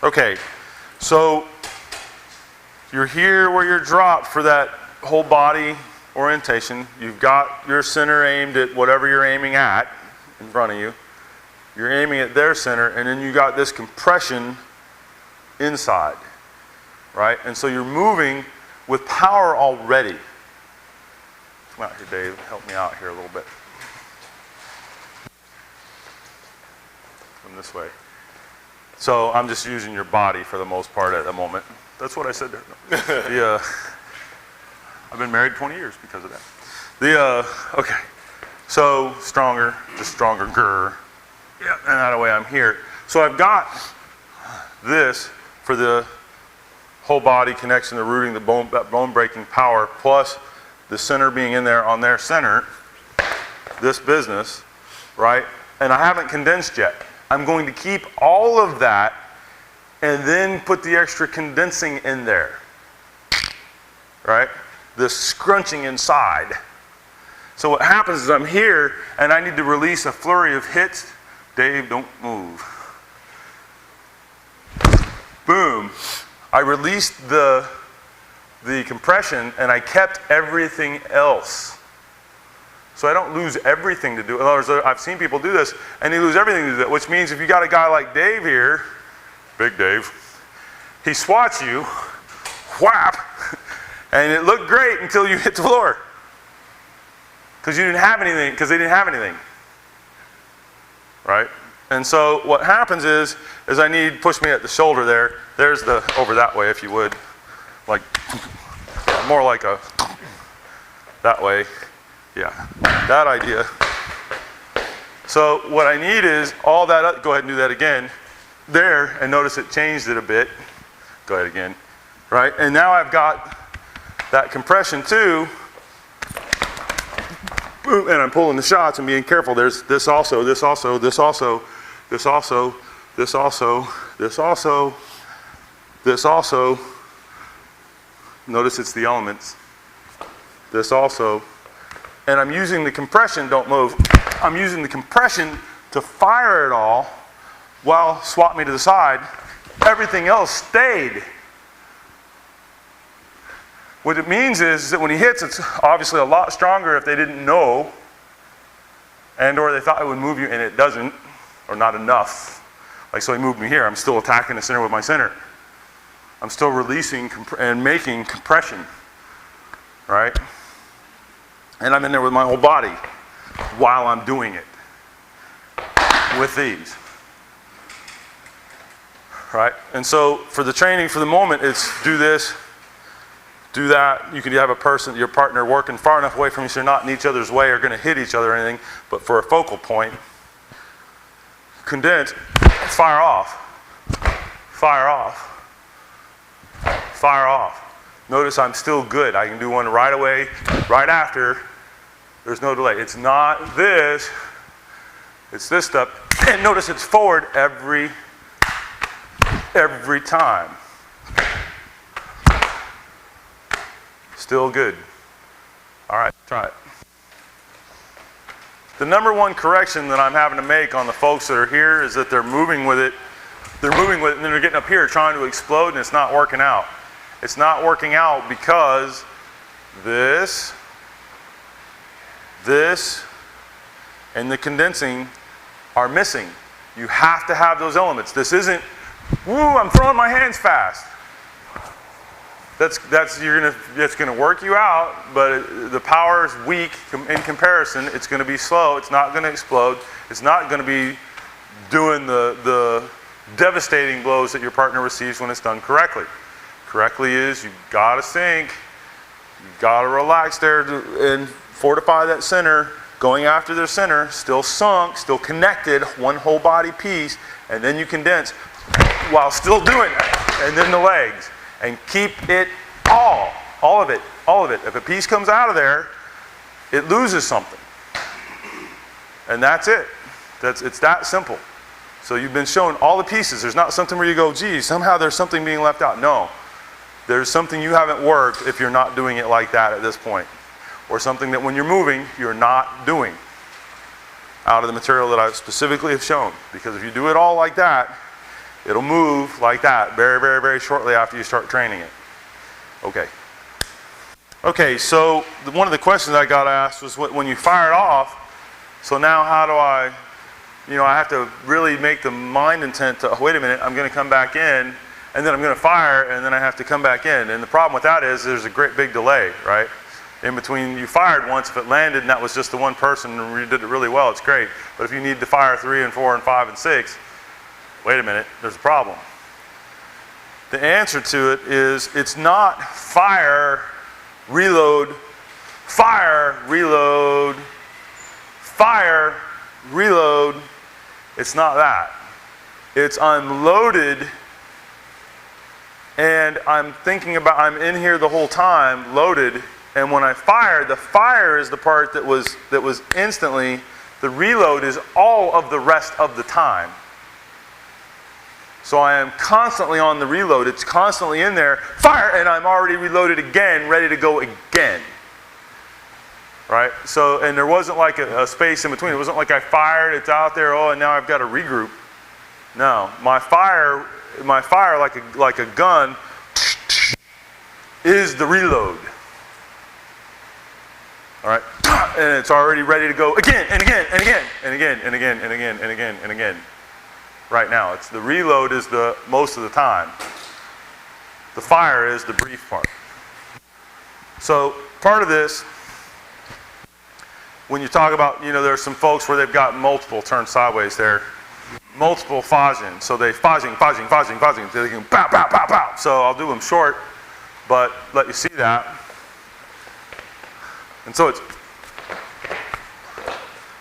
Okay, so you're here where you're dropped for that whole body orientation. You've got your center aimed at whatever you're aiming at in front of you. You're aiming at their center, and then you got this compression inside, right? And so you're moving with power already. Come out here, Dave. Help me out here a little bit. Come this way. So I'm just using your body for the most part at the moment. That's what I said there. I've been married 20 years because of that. Okay. So stronger, just stronger, grr. Yeah, and that way I'm here. So I've got this for the whole body connection, the rooting, the bone breaking power, plus the center being in there on their center, this business, right? And I haven't condensed yet. I'm going to keep all of that and then put the extra condensing in there, right? The scrunching inside. So what happens is I'm here and I need to release a flurry of hits. Dave, don't move. Boom. I released the compression and I kept everything else. So I don't lose everything to do it. In other words, I've seen people do this and they lose everything to do it, which means if you got a guy like Dave here, Big Dave, he swats you, whap, and it looked great until you hit the floor. Because you didn't have anything, because they didn't have anything. Right? And so what happens is I need, push me at the shoulder there. There's the, over that way if you would. Like, more like a, that way. Yeah, that idea. So what I need is all that, go ahead and do that again. There, and notice it changed it a bit. Go ahead again. Right? And now I've got that compression too. Boom, and I'm pulling the shots and being careful. There's this also, this also, this also, this also, this also, this also, this also. Notice it's the elements. This also. And I'm using the compression, don't move. I'm using the compression to fire it all while swap me to the side. Everything else stayed. What it means is that when he hits, it's obviously a lot stronger if they didn't know, and or they thought it would move you, and it doesn't, or not enough. Like, so he moved me here. I'm still attacking the center with my center. I'm still releasing and making compression, right? And I'm in there with my whole body while I'm doing it with these, right? And so for the training for the moment, it's do this, do that. You could have a person, your partner, working far enough away from you so you're not in each other's way or going to hit each other or anything, but for a focal point, condense, fire off, fire off, fire off. Notice I'm still good. I can do one right away, right after. There's no delay. It's not this, it's this stuff. And notice it's forward every time. Still good. All right, try it. The number one correction that I'm having to make on the folks that are here is that they're moving with it. They're moving with it and then they're getting up here trying to explode and it's not working out. It's not working out because this, and the condensing are missing. You have to have those elements. This isn't, woo, I'm throwing my hands fast. That's gonna work you out, but the power is weak in comparison. It's gonna be slow. It's not gonna explode. It's not gonna be doing the devastating blows that your partner receives when it's done correctly. Correctly is you've got to sink, you've got to relax there and fortify that center, going after their center, still sunk, still connected, one whole body piece, and then you condense while still doing that, and then the legs. And keep it all of it, all of it. If a piece comes out of there, it loses something. And that's it. It's that simple. So you've been shown all the pieces. There's not something where you go, geez, somehow there's something being left out. No. There's something you haven't worked if you're not doing it like that at this point. Or something that when you're moving, you're not doing out of the material that I specifically have shown. Because if you do it all like that, It'll move like that very, very, very shortly after you start training it. Okay. Okay, so one of the questions I got asked was when you fire it off, so now how do I have to really make the mind intent to, wait a minute, I'm going to come back in, and then I'm going to fire, and then I have to come back in. And the problem with that is there's a great big delay, right? In between, you fired once, if it landed and that was just the one person and you did it really well, it's great. But if you need to fire 3 and 4 and 5 and 6, wait a minute, there's a problem. The answer to it is it's not fire, reload, fire, reload, fire, reload. It's not that. It's I'm loaded and I'm thinking about, I'm in here the whole time, loaded, and when I fire, the fire is the part that was instantly, the reload is all of the rest of the time. So I am constantly on the reload, it's constantly in there, fire, and I'm already reloaded again, ready to go again. Right? So, and there wasn't like a space in between. It wasn't like I fired, it's out there, oh, and now I've got to regroup. No, my fire like a gun is the reload. All right, and it's already ready to go again and again and again and again and again and again and again and again. Right now, it's the reload is the most of the time. The fire is the brief part. So part of this, when you talk about, there's some folks where they've got multiple turn sideways there, multiple fajing. So they fajing. They can pow, pow, pow, pow. So I'll do them short, but let you see that. And so it's,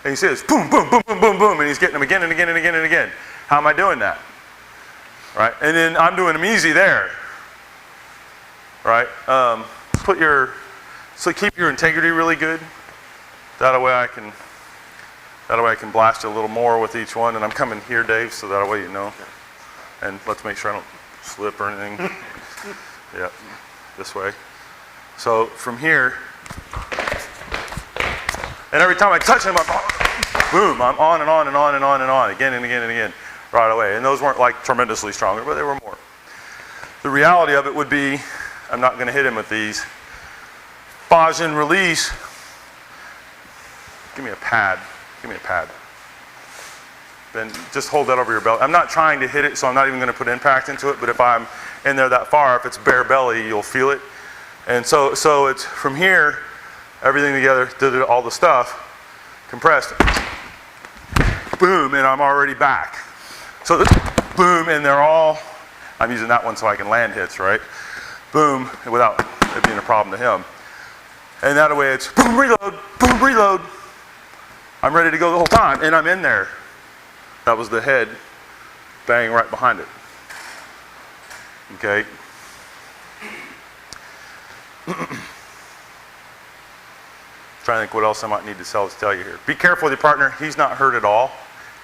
and you see this boom, boom, boom, boom, boom, boom, and he's getting them again and again and again and again. How am I doing that? Right? And then I'm doing them easy there. Right? So keep your integrity really good. That way I can blast you a little more with each one. And I'm coming here, Dave, so that way you know. And let's make sure I don't slip or anything. Yeah, this way. So from here, and every time I touch him, boom, I'm on and on and on and on and on, again and again and again, right away. And those weren't like tremendously stronger, but they were more. The reality of it would be, I'm not going to hit him with these. Fajin release. Give me a pad. Give me a pad. Then just hold that over your belly. I'm not trying to hit it, so I'm not even going to put impact into it, but if I'm in there that far, if it's bare belly, you'll feel it. And so it's from here, everything together, did all the stuff, compressed, boom, and I'm already back. So this, boom, and they're all, I'm using that one so I can land hits, right? Boom, without it being a problem to him. And that way it's boom, reload, I'm ready to go the whole time, and I'm in there. That was the head bang right behind it. Okay. Trying to think what else I might need to tell you here. Be careful with your partner. He's not hurt at all,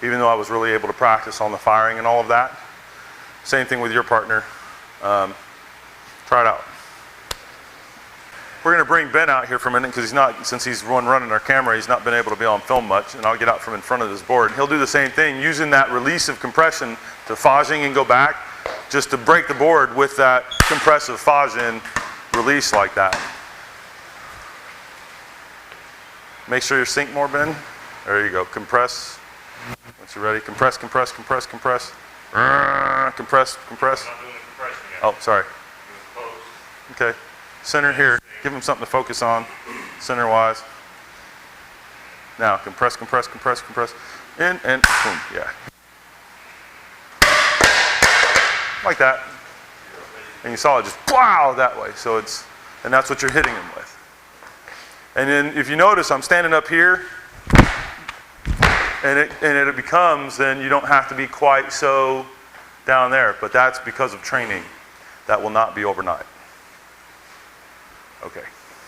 even though I was really able to practice on the firing and all of that. Same thing with your partner. Try it out. We're going to bring Ben out here for a minute because since he's running our camera, he's not been able to be on film much, and I'll get out from in front of this board. He'll do the same thing, using that release of compression to fajing and go back, just to break the board with that compressive fajin release like that. Make sure you sink more, Ben. There you go. Compress. Once you're ready, compress. Compress. Oh, sorry. Okay. Center here. Give him something to focus on, center-wise. Now, compress. In and boom. Yeah. Like that. And you saw it just wow that way. So and that's what you're hitting him with. And then if you notice, I'm standing up here, and it becomes, then you don't have to be quite so down there, but that's because of training. That will not be overnight. Okay.